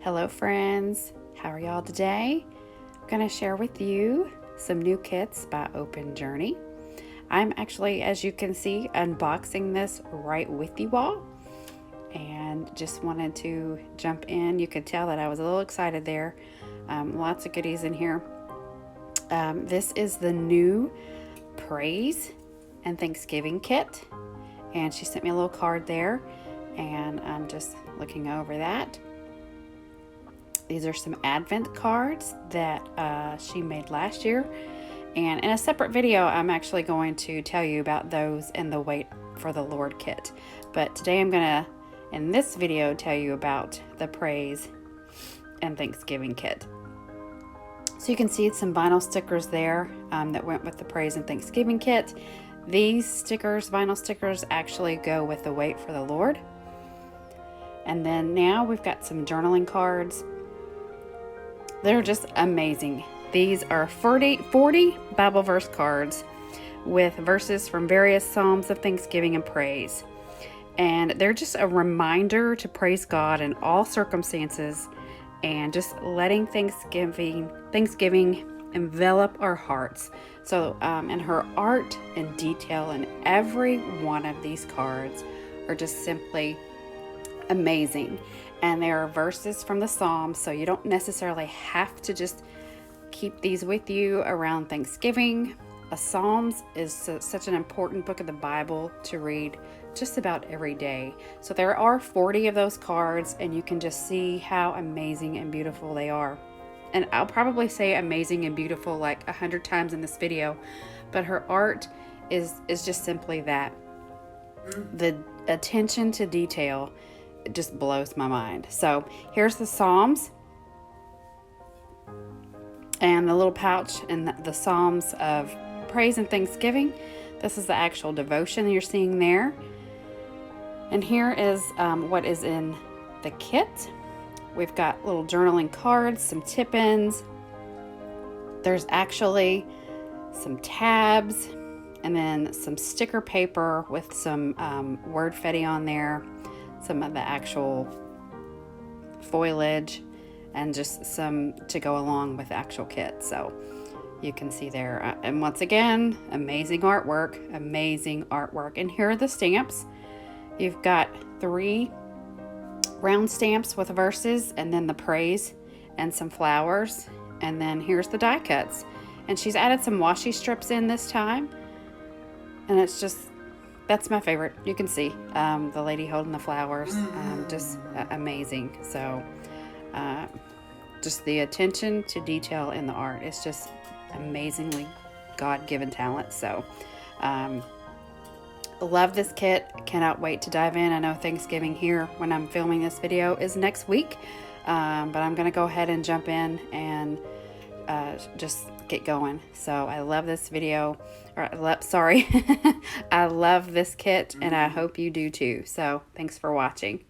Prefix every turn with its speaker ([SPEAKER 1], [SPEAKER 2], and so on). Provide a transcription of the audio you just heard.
[SPEAKER 1] Hello friends, how are y'all today? I'm going to share with you some new kits by Open Journey. I'm actually, as you can see, unboxing this right with you all and just wanted to jump in. You could tell that I was a little excited there. Lots of goodies in here. This is the new Praise and Thanksgiving kit, and she sent me a little card there, and I'm just looking over that. These are some Advent cards that she made last year, and in a separate video I'm actually going to tell you about those in the Wait for the Lord kit. But today I'm gonna, in this video, tell you about the Praise and Thanksgiving kit. So you can see some vinyl stickers there that went with the Praise and Thanksgiving kit. These stickers, vinyl stickers, actually go with the Wait for the Lord. And then now we've got some journaling cards. They're just amazing. These are 40 Bible verse cards with verses from various Psalms of Thanksgiving and Praise. And they're just a reminder to praise God in all circumstances and just letting Thanksgiving envelop our hearts. So, and her art and detail in every one of these cards are just simply amazing. And there are verses from the Psalms, so you don't necessarily have to just keep these with you around Thanksgiving. Psalms is such an important book of the Bible to read just about every day. So there are 40 of those cards, and you can just see how amazing and beautiful they are. And I'll probably say amazing and beautiful like 100 times in this video, but her art is just simply that. The attention to detail, it just blows my mind. So here's the Psalms and the little pouch and the Psalms of Praise and Thanksgiving. This is the actual devotion you're seeing there. And here is what is in the kit. We've got little journaling cards, some tip-ins. There's actually some tabs and then some sticker paper with some word fetty on there, some of the actual foliage, and just some to go along with the actual kit. So you can see there. And once again, amazing artwork. And here are the stamps. You've got 3 round stamps with verses, and then the praise and some flowers. And then here's the die cuts. And she's added some washi strips in this time. And it's just, that's my favorite. You can see the lady holding the flowers, just amazing. So just the attention to detail in the art is just amazingly God-given talent. So love this kit. Cannot wait to dive in. I know Thanksgiving here when I'm filming this video is next week, but I'm gonna go ahead and jump in and just get going. So I love this video, sorry. I love this kit, and I hope you do too. So thanks for watching.